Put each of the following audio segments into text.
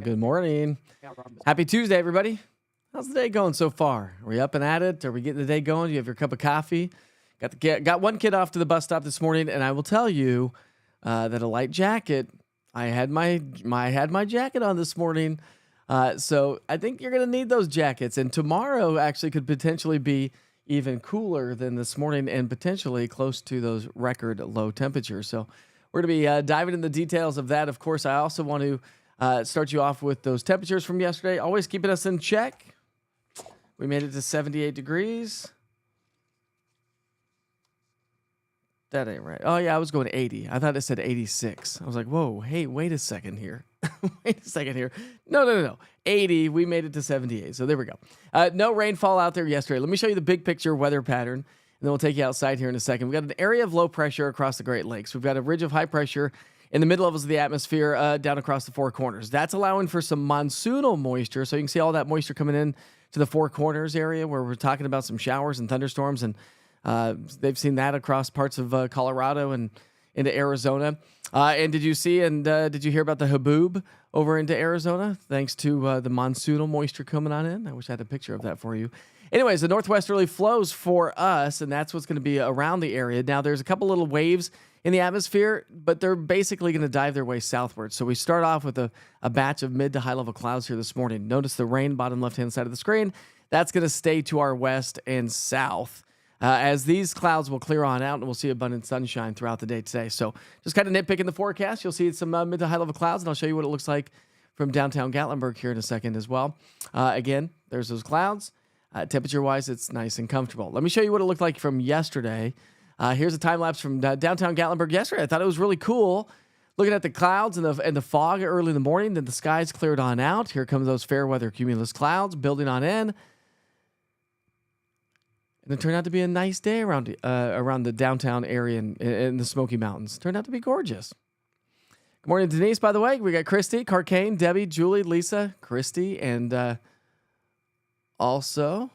Good morning. Happy Tuesday, everybody. How's the day going so far? Are we up and at it? Are we getting the day going? You have your cup of coffee? Got one kid off to the bus stop this morning, and I will tell you that a light jacket. I had my jacket on this morning, so I think you're going to need those jackets. And tomorrow actually could potentially be even cooler than this morning, and potentially close to those record low temperatures. So we're going to be diving into the details of that. Of course, I also want to start you off with those temperatures from yesterday, always keeping us in check. We made it to 78 degrees. That ain't right. Oh, yeah, I was going 80. I thought it said 86. I was like, whoa, hey, wait a second here. Wait a second here. No. 80, we made it to 78. So there we go. No rainfall out there yesterday. Let me show you the big picture weather pattern, and then we'll take you outside here in a second. We've got an area of low pressure across the Great Lakes. We've got a ridge of high pressure in the mid levels of the atmosphere down across the Four Corners. That's allowing for some monsoonal moisture. So you can see all that moisture coming in to the Four Corners area where we're talking about some showers and thunderstorms, and they've seen that across parts of Colorado and into Arizona. And did you see and did you hear about the haboob over into Arizona thanks to the monsoonal moisture coming on in? I wish I had a picture of that for you. Anyways, the northwesterly flows for us, and that's what's going to be around the area. Now, there's a couple little waves in the atmosphere, but they're basically going to dive their way southward. So we start off with a batch of mid to high level clouds here this morning. Notice the rain, bottom left-hand side of the screen. That's going to stay to our west and south. As these clouds will clear on out, and we'll see abundant sunshine throughout the day today. So just kind of nitpicking the forecast. You'll see some mid to high level clouds, and I'll show you what it looks like from downtown Gatlinburg here in a second as well. Again, there's those clouds. Temperature-wise, it's nice and comfortable. Let me show you what it looked like from yesterday. Here's a time lapse from downtown Gatlinburg yesterday. I thought it was really cool. Looking at the clouds and the fog early in the morning, then the skies cleared on out. Here comes those fair weather cumulus clouds building on in. And it turned out to be a nice day around the downtown area in the Smoky Mountains. Turned out to be gorgeous. Good morning, Denise, by the way. We got Christy, Carcane, Debbie, Julie, Lisa, Christy, and also,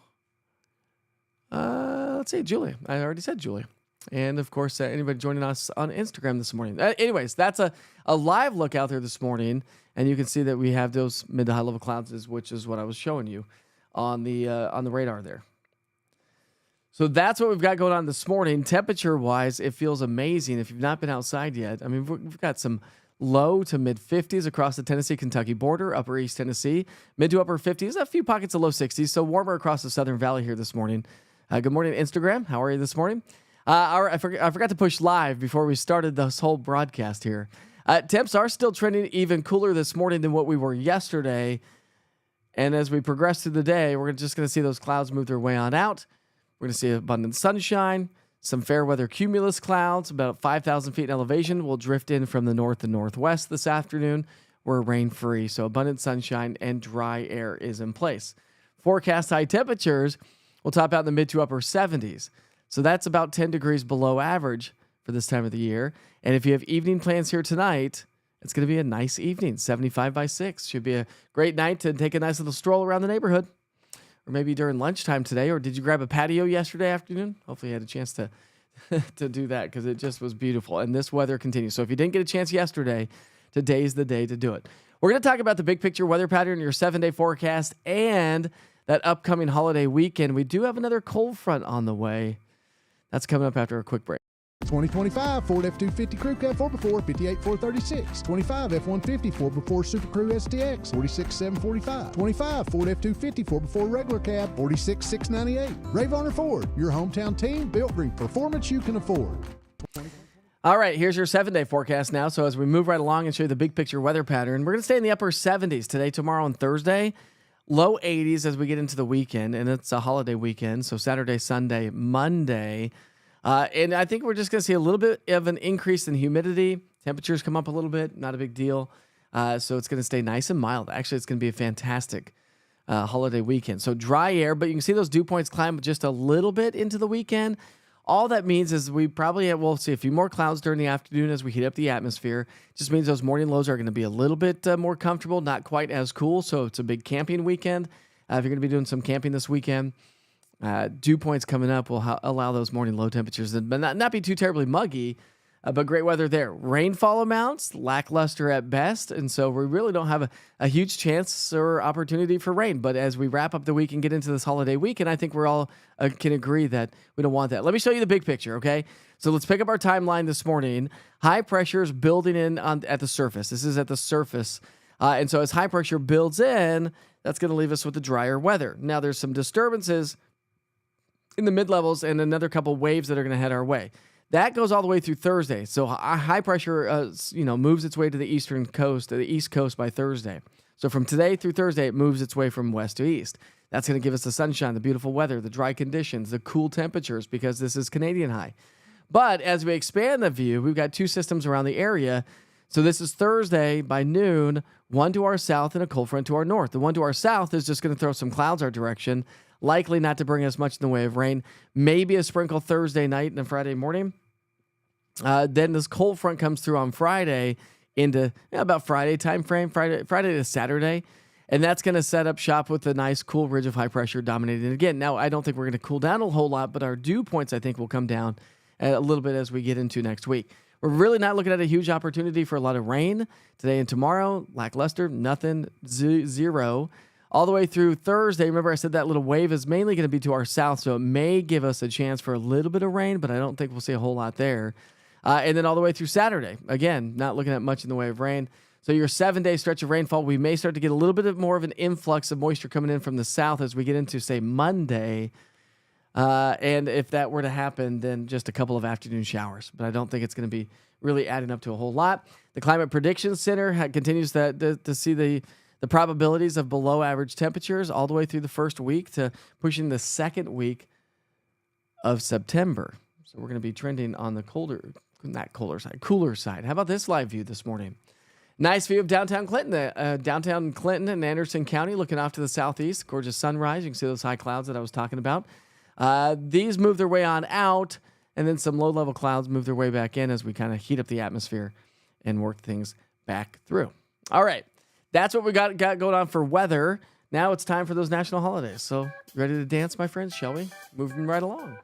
let's see, Julie. I already said Julie. And, of course, anybody joining us on Instagram this morning. Anyways, that's a live look out there this morning, and you can see that we have those mid to high level clouds, which is what I was showing you on the radar there. So that's what we've got going on this morning. Temperature-wise, it feels amazing if you've not been outside yet. I mean, we've got some low to mid 50s across the Tennessee-Kentucky border, upper East Tennessee, mid to upper 50s, a few pockets of low 60s, so warmer across the Southern Valley here this morning. Good morning, Instagram. How are you this morning? I forgot to push live before we started this whole broadcast here. Temps are still trending even cooler this morning than what we were yesterday. And as we progress through the day, we're just going to see those clouds move their way on out. We're going to see abundant sunshine, some fair weather cumulus clouds, about 5,000 feet in elevation, will drift in from the north and northwest this afternoon. We're rain-free, so abundant sunshine and dry air is in place. Forecast high temperatures will top out in the mid to upper 70s. So that's about 10 degrees below average for this time of the year. And if you have evening plans here tonight, it's going to be a nice evening, 75 by 6. Should be a great night to take a nice little stroll around the neighborhood. Or maybe during lunchtime today. Or did you grab a patio yesterday afternoon? Hopefully you had a chance to do that, because it just was beautiful. And this weather continues. So if you didn't get a chance yesterday, today's the day to do it. We're going to talk about the big picture weather pattern, your 7-day forecast, and that upcoming holiday weekend. We do have another cold front on the way. That's coming up after a quick break. 2025 Ford F-250 Crew Cab 4x4, 58,436. 25 F-150 4x4 Super Crew STX, 46,745. 25 Ford F-250 4x4 regular cab, 46,698. Ray Varner Ford, your hometown team built for performance you can afford. All right, here's your 7-day forecast now. So as we move right along and show you the big picture weather pattern, we're going to stay in the upper 70s today, tomorrow, and Thursday. Low 80s as we get into the weekend, and it's a holiday weekend, so Saturday, Sunday, Monday. And I think we're just going to see a little bit of an increase in humidity. Temperatures come up a little bit, not a big deal. So it's going to stay nice and mild. Actually, it's going to be a fantastic holiday weekend. So dry air, but you can see those dew points climb just a little bit into the weekend. All that means is we probably will see a few more clouds during the afternoon as we heat up the atmosphere. Just means those morning lows are going to be a little bit more comfortable, not quite as cool. So it's a big camping weekend. If you're going to be doing some camping this weekend, dew points coming up will allow those morning low temperatures to not be too terribly muggy, but great weather there. Rainfall amounts, lackluster at best, and so we really don't have a huge chance or opportunity for rain. But as we wrap up the week and get into this holiday weekend, I think we're all can agree that we don't want that. Let me show you the big picture, okay? So let's pick up our timeline this morning. High pressure is building in at the surface. This is at the surface. And so as high pressure builds in, that's going to leave us with the drier weather. Now, there's some disturbances in the mid-levels and another couple waves that are going to head our way. That goes all the way through Thursday. So high pressure, moves its way to the eastern coast, to the east coast by Thursday. So from today through Thursday, it moves its way from west to east. That's going to give us the sunshine, the beautiful weather, the dry conditions, the cool temperatures, because this is Canadian high. But as we expand the view, we've got two systems around the area. So this is Thursday by noon, one to our south and a cold front to our north. The one to our south is just going to throw some clouds our direction, likely not to bring us much in the way of rain. Maybe a sprinkle Thursday night and Friday morning. Then this cold front comes through on Friday into about Friday time frame, Friday to Saturday. And that's going to set up shop with a nice cool ridge of high pressure dominating again. Now, I don't think we're going to cool down a whole lot, but our dew points, I think, will come down a little bit as we get into next week. We're really not looking at a huge opportunity for a lot of rain today and tomorrow. Lackluster, nothing, zero. All the way through Thursday, remember I said that little wave is mainly going to be to our south, so it may give us a chance for a little bit of rain, but I don't think we'll see a whole lot there. And then all the way through Saturday, again, not looking at much in the way of rain. So your 7-day stretch of rainfall, we may start to get a little bit more of an influx of moisture coming in from the south as we get into, say, Monday. And if that were to happen, then just a couple of afternoon showers. But I don't think it's going to be really adding up to a whole lot. The Climate Prediction Center continues to see the probabilities of below average temperatures all the way through the first week to pushing the second week of September. So we're going to be trending on the cooler side. How about this live view this morning? Nice view of downtown Clinton. Downtown Clinton and Anderson County looking off to the southeast. Gorgeous sunrise. You can see those high clouds that I was talking about. These move their way on out, and then some low-level clouds move their way back in as we kind of heat up the atmosphere and work things back through. All right. That's what we got going on for weather. Now it's time for those national holidays. So ready to dance, my friends, shall we? Moving right along.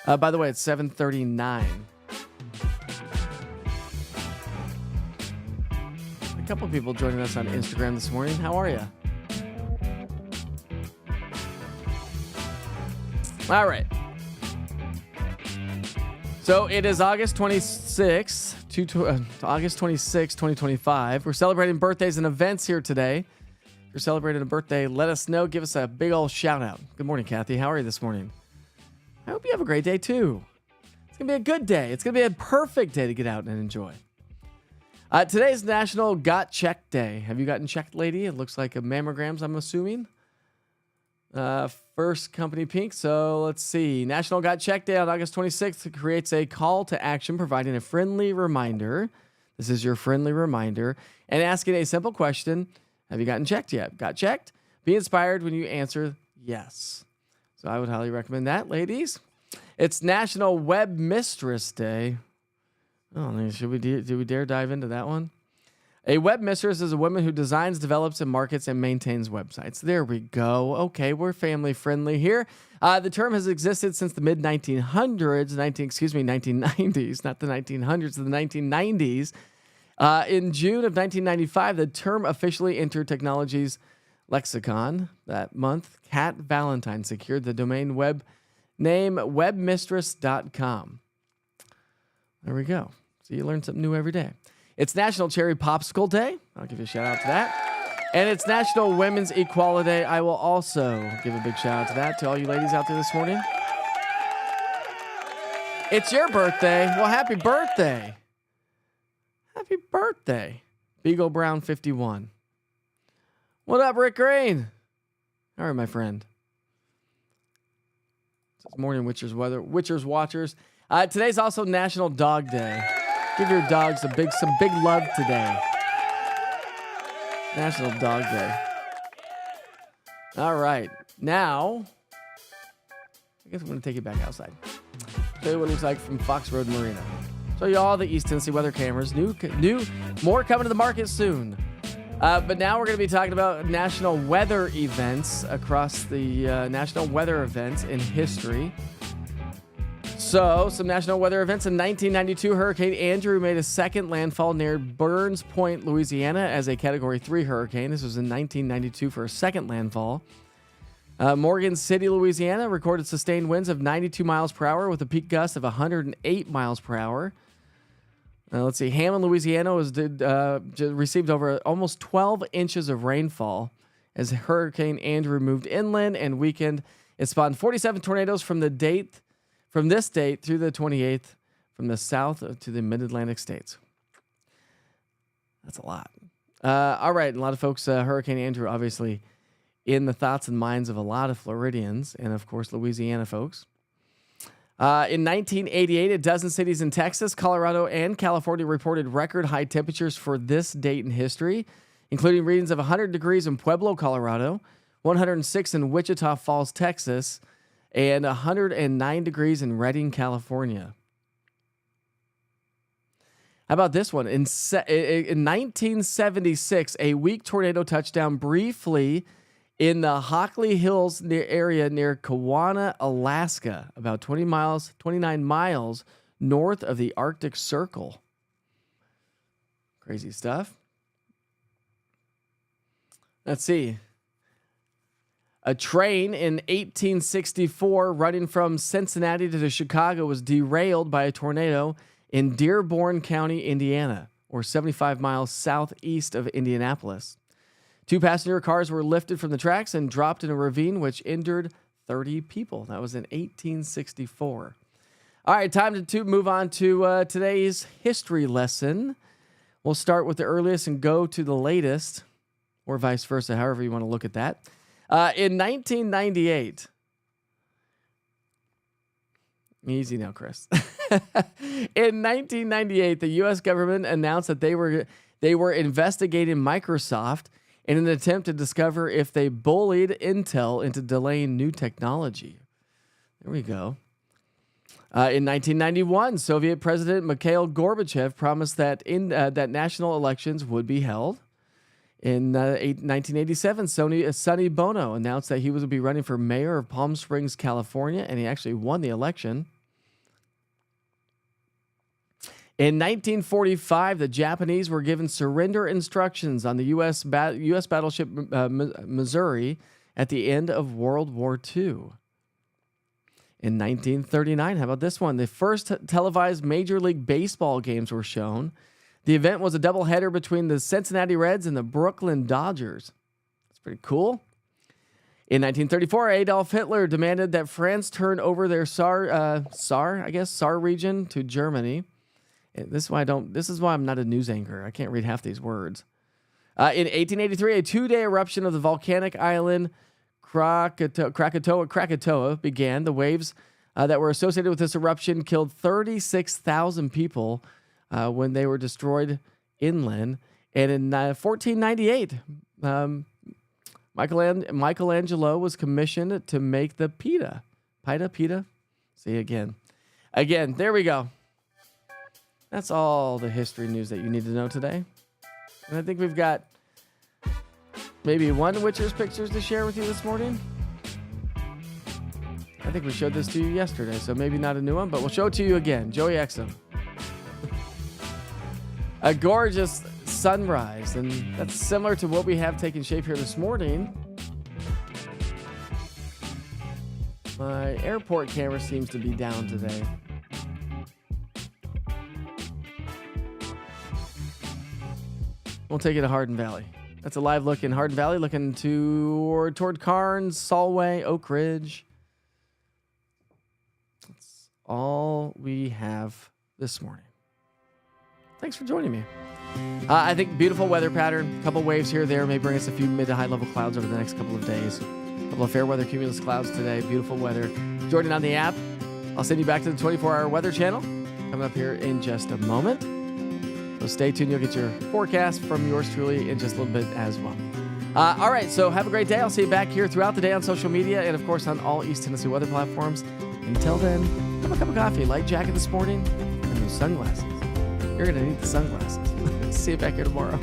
By the way, it's 7:39. A couple people joining us on Instagram this morning. How are you? All right. So it is August 26th, August 26, 2025. We're celebrating birthdays and events here today. If you're celebrating a birthday, let us know. Give us a big old shout out. Good morning, Kathy. How are you this morning? I hope you have a great day, too. It's going to be a good day. It's going to be a perfect day to get out and enjoy. Today's National Got Checked Day. Have you gotten checked, lady? It looks like a mammograms, I'm assuming. First company pink. So let's see. National Got Checked Day on August 26th creates a call to action providing a friendly reminder. This is your friendly reminder. And asking a simple question. Have you gotten checked yet? Got checked? Be inspired when you answer yes. So I would highly recommend that, ladies. It's National Web Mistress Day. Oh, do we dare dive into that one? A web mistress is a woman who designs, develops, and markets and maintains websites. There we go. Okay, we're family friendly here. The term has existed since the mid-1900s, 1990s, not the 1900s, the 1990s. In June of 1995, the term officially entered technology's lexicon. That month, Kat Valentine secured the domain web name webmistress.com. There we go. So you learn something new every day. It's National Cherry Popsicle Day. I'll give you a shout out to that. And it's National Women's Equality Day. I will also give a big shout out to that, to all you ladies out there this morning. It's your birthday. Well, happy birthday. Happy birthday. Beagle Brown 51. What up, Rick Green? All right, my friend. It's morning Witchers Watchers. Today's also National Dog Day. Give your dogs some big love today. National Dog Day. All right. Now, I guess I'm going to take you back outside. Show you what it looks like from Fox Road Marina. Show you all the East Tennessee weather cameras. New, more coming to the market soon. But now we're going to be talking about national weather events across the national weather events in history. So, some national weather events. In 1992, Hurricane Andrew made a second landfall near Burns Point, Louisiana, as a Category 3 hurricane. This was in 1992 for a second landfall. Morgan City, Louisiana, recorded sustained winds of 92 miles per hour with a peak gust of 108 miles per hour. Let's see. Hammond, Louisiana, received over almost 12 inches of rainfall as Hurricane Andrew moved inland and weakened. It spawned 47 tornadoes from this date through the 28th, from the south to the mid-Atlantic states. That's a lot. All right. A lot of folks, Hurricane Andrew, obviously in the thoughts and minds of a lot of Floridians and, of course, Louisiana folks. In 1988, a dozen cities in Texas, Colorado, and California reported record high temperatures for this date in history, including readings of 100 degrees in Pueblo, Colorado, 106 in Wichita Falls, Texas, and 109 degrees in Redding, California. How about this one? In 1976, a weak tornado touched down briefly in the Hockley Hills area near Kewanna, Alaska, about 29 miles north of the Arctic Circle. Crazy stuff. Let's see. A train in 1864 running from Cincinnati to Chicago was derailed by a tornado in Dearborn County, Indiana, or 75 miles southeast of Indianapolis. 2 passenger cars were lifted from the tracks and dropped in a ravine, which injured 30 people. That was in 1864. All right, time to move on to today's history lesson. We'll start with the earliest and go to the latest, or vice versa, however you want to look at that. In 1998, easy now, Chris. In 1998, the U.S. government announced that they were investigating Microsoft in an attempt to discover if they bullied Intel into delaying new technology. There we go. In 1991, Soviet President Mikhail Gorbachev promised that that national elections would be held. In 1987, Sonny Bono announced that he was going to be running for mayor of Palm Springs, California, and he actually won the election. In 1945, the Japanese were given surrender instructions on the U.S. battleship Missouri at the end of World War II. In 1939, how about this one? The first televised Major League Baseball games were shown. The event was a doubleheader between the Cincinnati Reds and the Brooklyn Dodgers. That's pretty cool. In 1934, Adolf Hitler demanded that France turn over their Saar region to Germany. This is why I'm not a news anchor. I can't read half these words. In 1883, a 2-day eruption of the volcanic island Krakatoa began. The waves that were associated with this eruption killed 36,000 people when they were destroyed inland. And in 1498, Michelangelo was commissioned to make the Pita. See again. There we go. That's all the history news that you need to know today. And I think we've got maybe one Witcher's pictures to share with you this morning. I think we showed this to you yesterday, so maybe not a new one, but we'll show it to you again. Joey Exum. A gorgeous sunrise, and that's similar to what we have taken shape here this morning. My airport camera seems to be down today. We'll take it to Hardin Valley. That's a live look in Hardin Valley, looking toward Carnes, Solway, Oak Ridge. That's all we have this morning. Thanks for joining me. I think beautiful weather pattern. A couple waves here or there may bring us a few mid to high level clouds over the next couple of days. A couple of fair weather cumulus clouds today. Beautiful weather. Joining on the app. I'll send you back to the 24-hour weather channel coming up here in just a moment. So stay tuned. You'll get your forecast from yours truly in just a little bit as well. All right. So have a great day. I'll see you back here throughout the day on social media and, of course, on all East Tennessee weather platforms. Until then, have a cup of coffee, light jacket this morning, and those sunglasses. You're going to need the sunglasses. See you back here tomorrow.